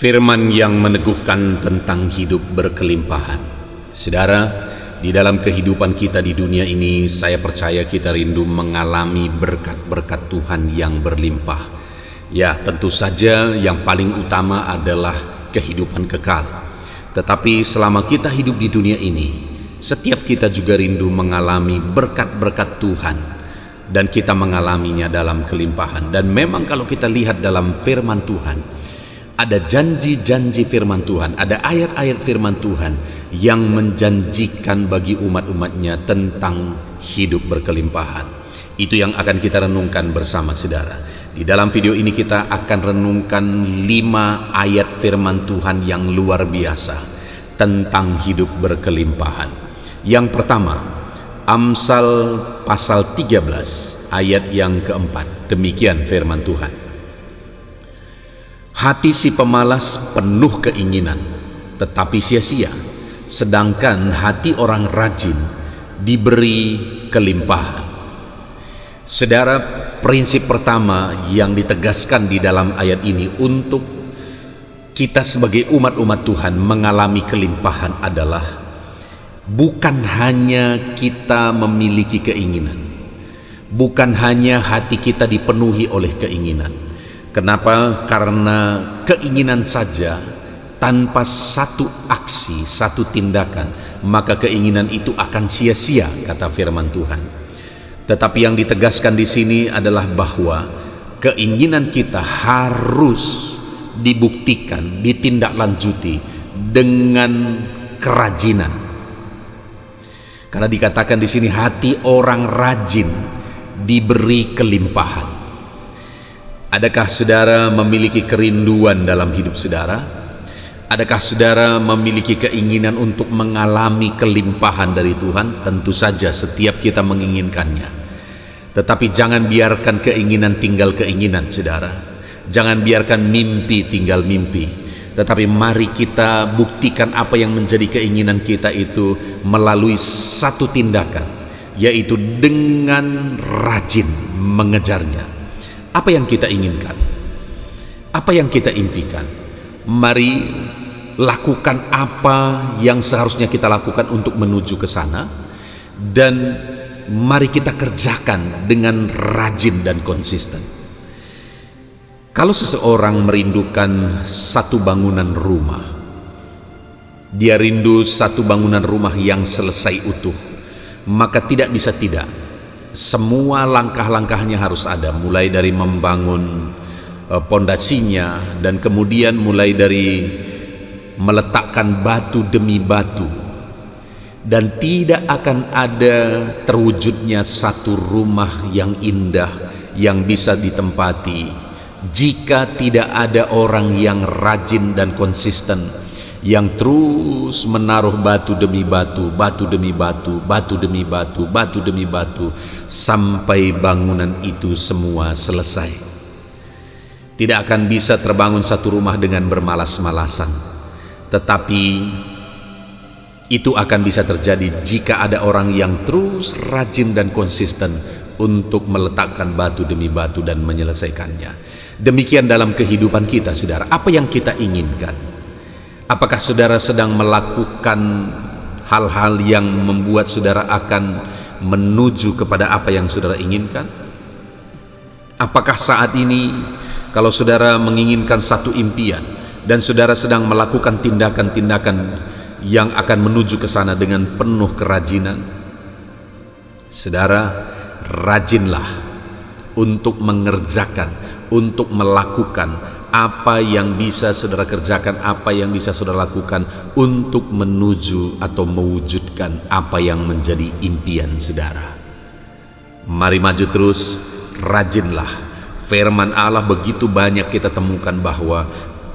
Firman yang meneguhkan tentang hidup berkelimpahan. Saudara, di dalam kehidupan kita di dunia ini, saya percaya kita rindu mengalami berkat-berkat Tuhan yang berlimpah. Ya, tentu saja yang paling utama adalah kehidupan kekal. Tetapi selama kita hidup di dunia ini, setiap kita juga rindu mengalami berkat-berkat Tuhan, dan kita mengalaminya dalam kelimpahan. Dan memang kalau kita lihat dalam firman Tuhan, ada janji-janji firman Tuhan, ada ayat-ayat firman Tuhan yang menjanjikan bagi umat-umatnya tentang hidup berkelimpahan. Itu yang akan kita renungkan bersama saudara. Di dalam video ini kita akan renungkan 5 ayat firman Tuhan yang luar biasa tentang hidup berkelimpahan. Yang pertama, Amsal pasal 13 ayat yang keempat. Demikian firman Tuhan. Hati si pemalas penuh keinginan, tetapi sia-sia, sedangkan hati orang rajin diberi kelimpahan. Saudara, prinsip pertama yang ditegaskan di dalam ayat ini untuk kita sebagai umat-umat Tuhan mengalami kelimpahan adalah bukan hanya kita memiliki keinginan, bukan hanya hati kita dipenuhi oleh keinginan. Kenapa? Karena keinginan saja tanpa satu aksi, satu tindakan, maka keinginan itu akan sia-sia, kata firman Tuhan. Tetapi yang ditegaskan di sini adalah bahwa keinginan kita harus dibuktikan, ditindaklanjuti dengan kerajinan. Karena dikatakan di sini hati orang rajin diberi kelimpahan. Adakah saudara memiliki kerinduan dalam hidup saudara? Adakah saudara memiliki keinginan untuk mengalami kelimpahan dari Tuhan? Tentu saja setiap kita menginginkannya. Tetapi jangan biarkan keinginan tinggal keinginan, saudara. Jangan biarkan mimpi tinggal mimpi. Tetapi mari kita buktikan apa yang menjadi keinginan kita itu melalui satu tindakan, yaitu dengan rajin mengejarnya. Apa yang kita inginkan? Apa yang kita impikan? Mari lakukan apa yang seharusnya kita lakukan untuk menuju ke sana, dan mari kita kerjakan dengan rajin dan konsisten. Kalau seseorang merindukan satu bangunan rumah, dia rindu satu bangunan rumah yang selesai utuh, maka tidak bisa tidak, semua langkah-langkahnya harus ada, mulai dari membangun pondasinya, dan kemudian mulai dari meletakkan batu demi batu. Dan tidak akan ada terwujudnya satu rumah yang indah yang bisa ditempati jika tidak ada orang yang rajin dan konsisten, yang terus menaruh batu demi batu, batu demi batu, batu demi batu, batu demi batu, sampai bangunan itu semua selesai. Tidak akan bisa terbangun satu rumah dengan bermalas-malasan, tetapi itu akan bisa terjadi jika ada orang yang terus rajin dan konsisten untuk meletakkan batu demi batu dan menyelesaikannya. Demikian dalam kehidupan kita, saudara. Apa yang kita inginkan? Apakah saudara sedang melakukan hal-hal yang membuat saudara akan menuju kepada apa yang saudara inginkan? Apakah saat ini kalau saudara menginginkan satu impian dan saudara sedang melakukan tindakan-tindakan yang akan menuju ke sana dengan penuh kerajinan? Saudara, rajinlah untuk mengerjakan, untuk melakukan apa yang bisa saudara kerjakan, apa yang bisa saudara lakukan untuk menuju atau mewujudkan apa yang menjadi impian saudara. Mari maju terus, rajinlah. Firman Allah begitu banyak kita temukan bahwa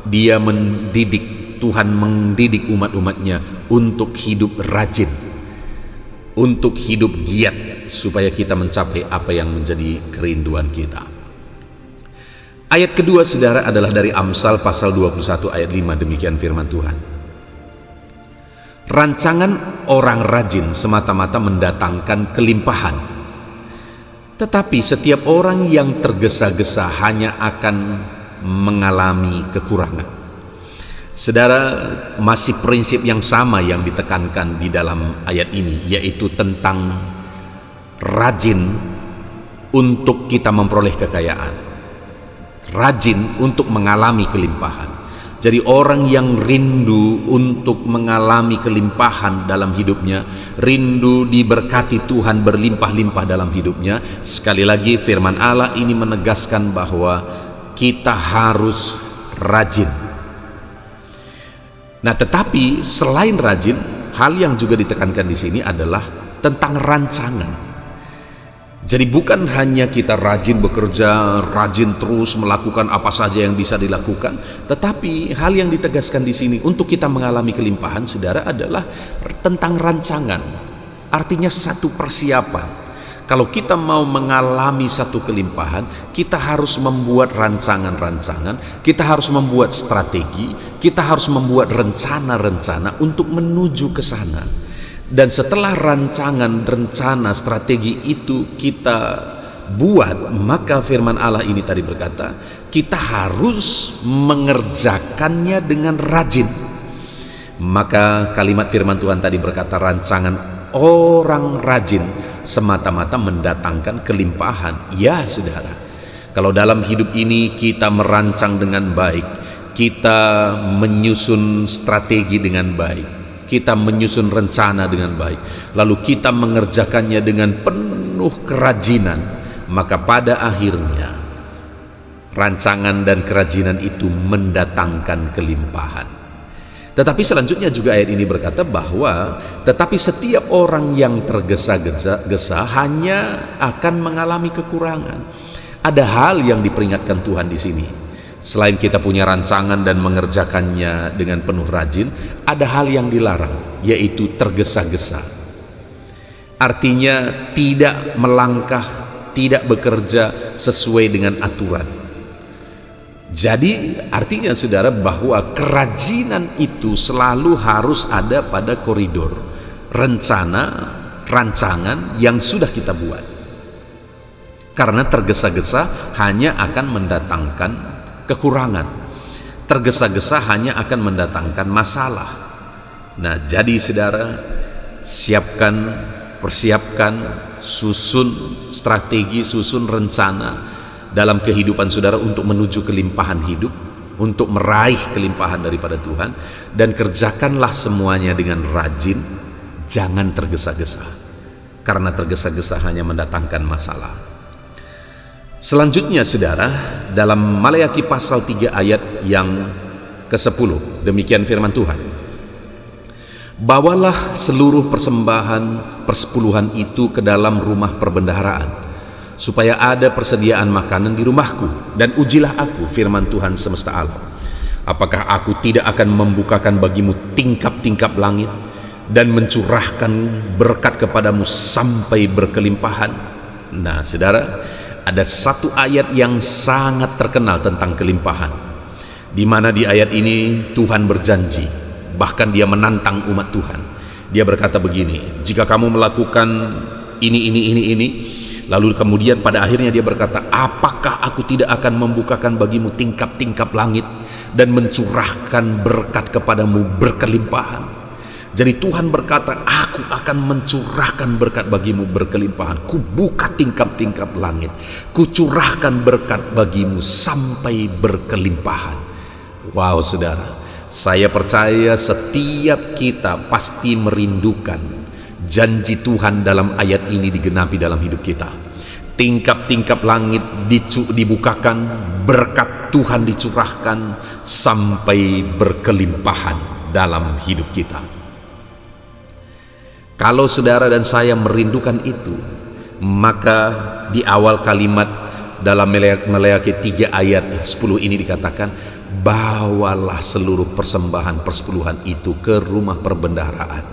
Dia mendidik, Tuhan mendidik umat-umatnya untuk hidup rajin, untuk hidup giat, supaya kita mencapai apa yang menjadi kerinduan kita. Ayat kedua, saudara, adalah dari Amsal pasal 21 ayat 5. Demikian firman Tuhan. Rancangan orang rajin semata-mata mendatangkan kelimpahan, tetapi setiap orang yang tergesa-gesa hanya akan mengalami kekurangan. Saudara, masih prinsip yang sama yang ditekankan di dalam ayat ini, yaitu tentang rajin untuk kita memperoleh kekayaan, rajin untuk mengalami kelimpahan. Jadi orang yang rindu untuk mengalami kelimpahan dalam hidupnya, rindu diberkati Tuhan berlimpah-limpah dalam hidupnya, sekali lagi firman Allah ini menegaskan bahwa kita harus rajin. Nah, tetapi selain rajin, hal yang juga ditekankan di sini adalah tentang rancangan. Jadi bukan hanya kita rajin bekerja, rajin terus melakukan apa saja yang bisa dilakukan, tetapi hal yang ditegaskan di sini untuk kita mengalami kelimpahan, saudara, adalah tentang rancangan. Artinya satu persiapan. Kalau kita mau mengalami satu kelimpahan, kita harus membuat rancangan-rancangan, kita harus membuat strategi, kita harus membuat rencana-rencana untuk menuju ke sana. Dan setelah rancangan, rencana, strategi itu kita buat, maka firman Allah ini tadi berkata, kita harus mengerjakannya dengan rajin. Maka kalimat firman Tuhan tadi berkata, rancangan orang rajin semata-mata mendatangkan kelimpahan. Ya saudara, kalau dalam hidup ini kita merancang dengan baik, kita menyusun strategi dengan baik, kita menyusun rencana dengan baik, lalu kita mengerjakannya dengan penuh kerajinan, maka pada akhirnya rancangan dan kerajinan itu mendatangkan kelimpahan. Tetapi selanjutnya juga ayat ini berkata bahwa tetapi setiap orang yang tergesa-gesa hanya akan mengalami kekurangan. Ada hal yang diperingatkan Tuhan di sini. Selain kita punya rancangan dan mengerjakannya dengan penuh rajin, ada hal yang dilarang, yaitu tergesa-gesa. Artinya tidak melangkah, tidak bekerja sesuai dengan aturan. Jadi artinya saudara, bahwa kerajinan itu selalu harus ada pada koridor rencana, rancangan yang sudah kita buat. Karena tergesa-gesa hanya akan mendatangkan kekurangan, tergesa-gesa hanya akan mendatangkan masalah. Nah, jadi saudara, persiapkan, susun strategi, susun rencana dalam kehidupan saudara untuk menuju kelimpahan hidup, untuk meraih kelimpahan daripada Tuhan, dan kerjakanlah semuanya dengan rajin, jangan tergesa-gesa, karena tergesa-gesa hanya mendatangkan masalah. Selanjutnya saudara, dalam Maleakhi pasal 3 ayat yang ke-10, demikian firman Tuhan, bawalah seluruh persembahan persepuluhan itu ke dalam rumah perbendaharaan, supaya ada persediaan makanan di rumahku, dan ujilah aku, firman Tuhan semesta alam, apakah aku tidak akan membukakan bagimu tingkap-tingkap langit dan mencurahkan berkat kepadamu sampai berkelimpahan. Nah saudara, ada satu ayat yang sangat terkenal tentang kelimpahan, di mana di ayat ini Tuhan berjanji, bahkan dia menantang umat Tuhan. Dia berkata begini, jika kamu melakukan ini, lalu kemudian pada akhirnya dia berkata, apakah aku tidak akan membukakan bagimu tingkap-tingkap langit dan mencurahkan berkat kepadamu berkelimpahan. Jadi Tuhan berkata, aku akan mencurahkan berkat bagimu berkelimpahan. Ku buka tingkap-tingkap langit, ku curahkan berkat bagimu sampai berkelimpahan. Wow saudara, saya percaya setiap kita pasti merindukan janji Tuhan dalam ayat ini digenapi dalam hidup kita. Tingkap-tingkap langit dibukakan, berkat Tuhan dicurahkan sampai berkelimpahan dalam hidup kita. Kalau saudara dan saya merindukan itu, maka di awal kalimat dalam Maleakhi 3 ayat 10 ini dikatakan, bawalah seluruh persembahan persepuluhan itu ke rumah perbendaharaan,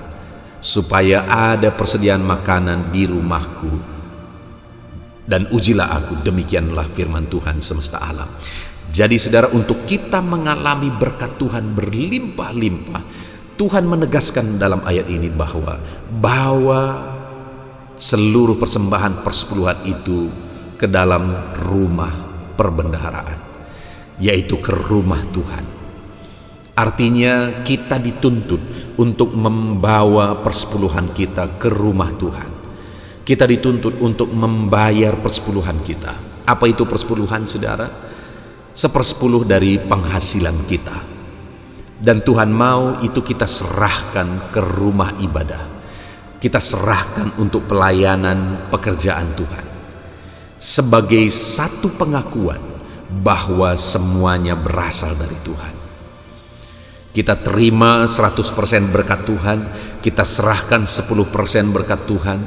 supaya ada persediaan makanan di rumahku, dan ujilah aku, demikianlah firman Tuhan semesta alam. Jadi saudara, untuk kita mengalami berkat Tuhan berlimpah-limpah, Tuhan menegaskan dalam ayat ini bahwa bawa seluruh persembahan persepuluhan itu ke dalam rumah perbendaharaan, yaitu ke rumah Tuhan. Artinya kita dituntut untuk membawa persepuluhan kita ke rumah Tuhan. Kita dituntut untuk membayar persepuluhan kita. Apa itu persepuluhan, saudara? 1/10 dari penghasilan kita. Dan Tuhan mau itu kita serahkan ke rumah ibadah. Kita serahkan untuk pelayanan pekerjaan Tuhan. Sebagai satu pengakuan bahwa semuanya berasal dari Tuhan. Kita terima 100% berkat Tuhan, kita serahkan 10% berkat Tuhan.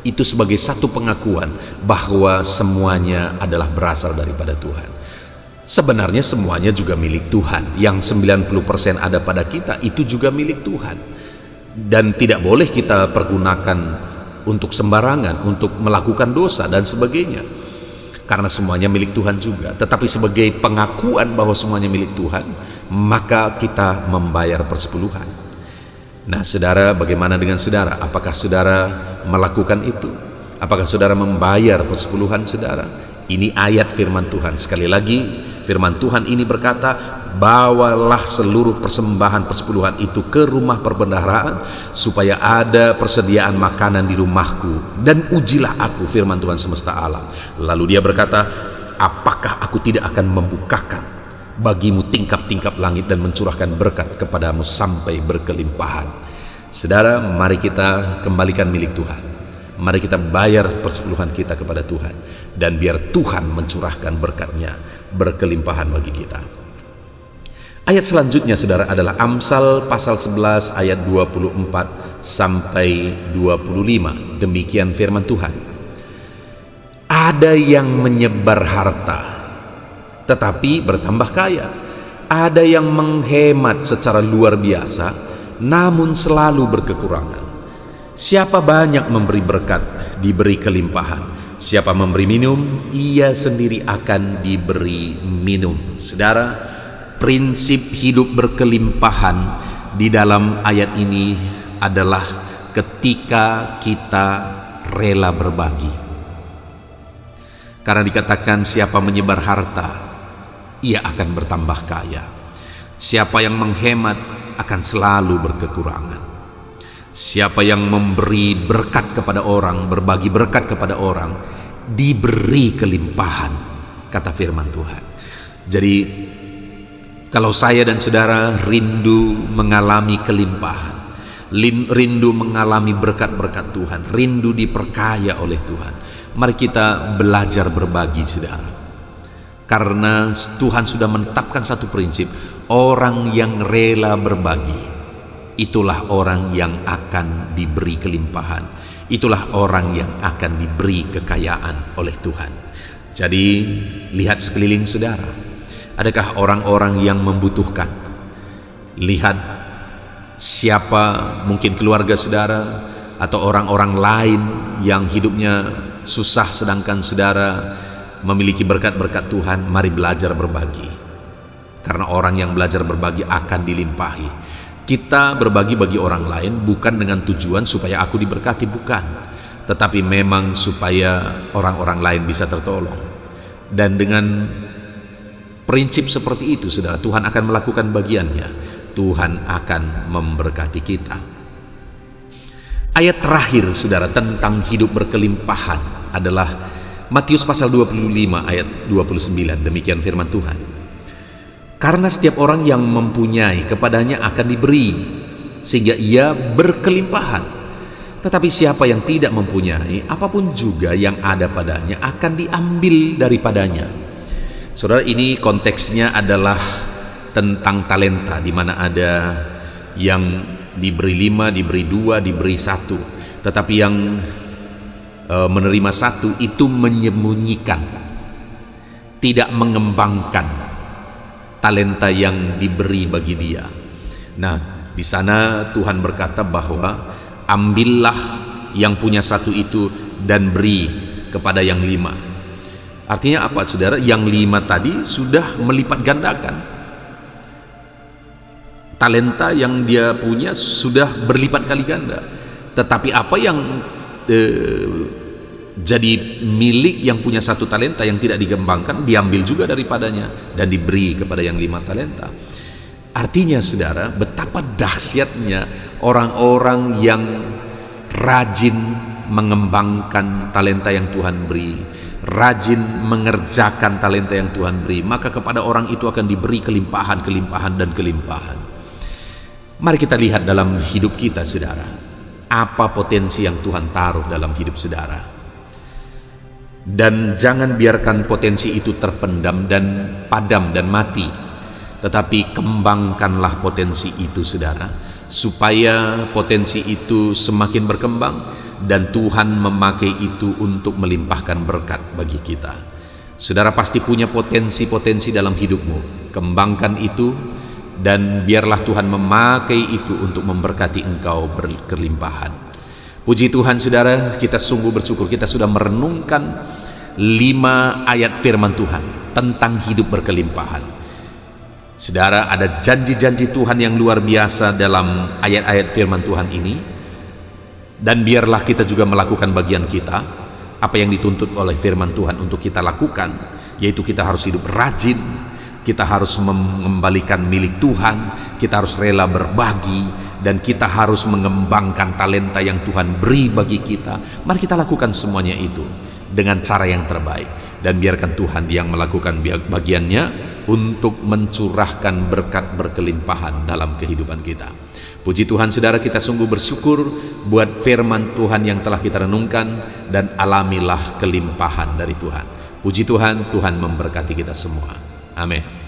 Itu sebagai satu pengakuan bahwa semuanya adalah berasal daripada Tuhan. Sebenarnya semuanya juga milik Tuhan. Yang 90% ada pada kita itu juga milik Tuhan. Dan tidak boleh kita pergunakan untuk sembarangan, untuk melakukan dosa dan sebagainya. Karena semuanya milik Tuhan juga. Tetapi sebagai pengakuan bahwa semuanya milik Tuhan, maka kita membayar persepuluhan. Nah, saudara, bagaimana dengan saudara? Apakah saudara melakukan itu? Apakah saudara membayar persepuluhan saudara? Ini ayat firman Tuhan. Sekali lagi, firman Tuhan ini berkata, bawalah seluruh persembahan persepuluhan itu ke rumah perbendaharaan, supaya ada persediaan makanan di rumahku, dan ujilah aku, firman Tuhan semesta alam. Lalu dia berkata, apakah aku tidak akan membukakan bagimu tingkap-tingkap langit dan mencurahkan berkat kepadamu sampai berkelimpahan. Saudara, mari kita kembalikan milik Tuhan. Mari kita bayar persepuluhan kita kepada Tuhan, dan biar Tuhan mencurahkan berkatnya berkelimpahan bagi kita. Ayat selanjutnya, saudara, adalah Amsal pasal 11 ayat 24 sampai 25. Demikian firman Tuhan. Ada yang menyebar harta tetapi bertambah kaya. Ada yang menghemat secara luar biasa, namun selalu berkekurangan. Siapa banyak memberi berkat, diberi kelimpahan. Siapa memberi minum, ia sendiri akan diberi minum. Saudara, prinsip hidup berkelimpahan di dalam ayat ini adalah ketika kita rela berbagi. Karena dikatakan siapa menyebar harta, ia akan bertambah kaya. Siapa yang menghemat akan selalu berkekurangan. Siapa yang memberi berkat kepada orang, berbagi berkat kepada orang, diberi kelimpahan, kata firman Tuhan. Jadi kalau saya dan saudara rindu mengalami kelimpahan, rindu mengalami berkat-berkat Tuhan, rindu diperkaya oleh Tuhan, mari kita belajar berbagi, saudara. Karena Tuhan sudah menetapkan satu prinsip, orang yang rela berbagi, itulah orang yang akan diberi kelimpahan, itulah orang yang akan diberi kekayaan oleh Tuhan. Jadi lihat sekeliling saudara, adakah orang-orang yang membutuhkan? Lihat siapa, mungkin keluarga saudara atau orang-orang lain yang hidupnya susah sedangkan saudara memiliki berkat-berkat Tuhan. Mari belajar berbagi, karena orang yang belajar berbagi akan dilimpahi. Kita berbagi bagi orang lain bukan dengan tujuan supaya aku diberkati, bukan, tetapi memang supaya orang-orang lain bisa tertolong. Dan dengan prinsip seperti itu, saudara, Tuhan akan melakukan bagiannya. Tuhan akan memberkati kita. Ayat terakhir, saudara, tentang hidup berkelimpahan adalah Matius pasal 25 ayat 29. Demikian firman Tuhan. Karena setiap orang yang mempunyai, kepadanya akan diberi, sehingga ia berkelimpahan. Tetapi siapa yang tidak mempunyai, apapun juga yang ada padanya akan diambil daripadanya. Saudara, ini konteksnya adalah tentang talenta, di mana ada yang diberi 5, diberi 2, diberi 1. Tetapi yang menerima 1 itu menyembunyikan, tidak mengembangkan talenta yang diberi bagi dia. Nah, di sana Tuhan berkata bahwa ambillah yang punya 1 itu dan beri kepada yang 5. Artinya apa, saudara? Yang 5 tadi sudah melipat gandakan. Talenta yang dia punya sudah berlipat kali ganda. Tetapi apa yang jadi milik yang punya 1 talenta yang tidak dikembangkan, diambil juga daripadanya dan diberi kepada yang 5 talenta. Artinya saudara, betapa dahsyatnya orang-orang yang rajin mengembangkan talenta yang Tuhan beri, rajin mengerjakan talenta yang Tuhan beri, maka kepada orang itu akan diberi kelimpahan, kelimpahan, dan kelimpahan. Mari kita lihat dalam hidup kita saudara, apa potensi yang Tuhan taruh dalam hidup saudara. Dan jangan biarkan potensi itu terpendam dan padam dan mati, tetapi kembangkanlah potensi itu saudara, supaya potensi itu semakin berkembang dan Tuhan memakai itu untuk melimpahkan berkat bagi kita. Saudara pasti punya potensi-potensi dalam hidupmu, kembangkan itu dan biarlah Tuhan memakai itu untuk memberkati engkau berkelimpahan. Puji Tuhan saudara, kita sungguh bersyukur kita sudah merenungkan 5 ayat firman Tuhan tentang hidup berkelimpahan. Saudara, ada janji-janji Tuhan yang luar biasa dalam ayat-ayat firman Tuhan ini, dan biarlah kita juga melakukan bagian kita, apa yang dituntut oleh firman Tuhan untuk kita lakukan, yaitu kita harus hidup rajin, kita harus mengembalikan milik Tuhan, kita harus rela berbagi, dan kita harus mengembangkan talenta yang Tuhan beri bagi kita. Mari kita lakukan semuanya itu dengan cara yang terbaik, dan biarkan Tuhan yang melakukan bagiannya untuk mencurahkan berkat berkelimpahan dalam kehidupan kita. Puji Tuhan saudara, kita sungguh bersyukur buat firman Tuhan yang telah kita renungkan, dan alamilah kelimpahan dari Tuhan. Puji Tuhan, Tuhan memberkati kita semua. Amin.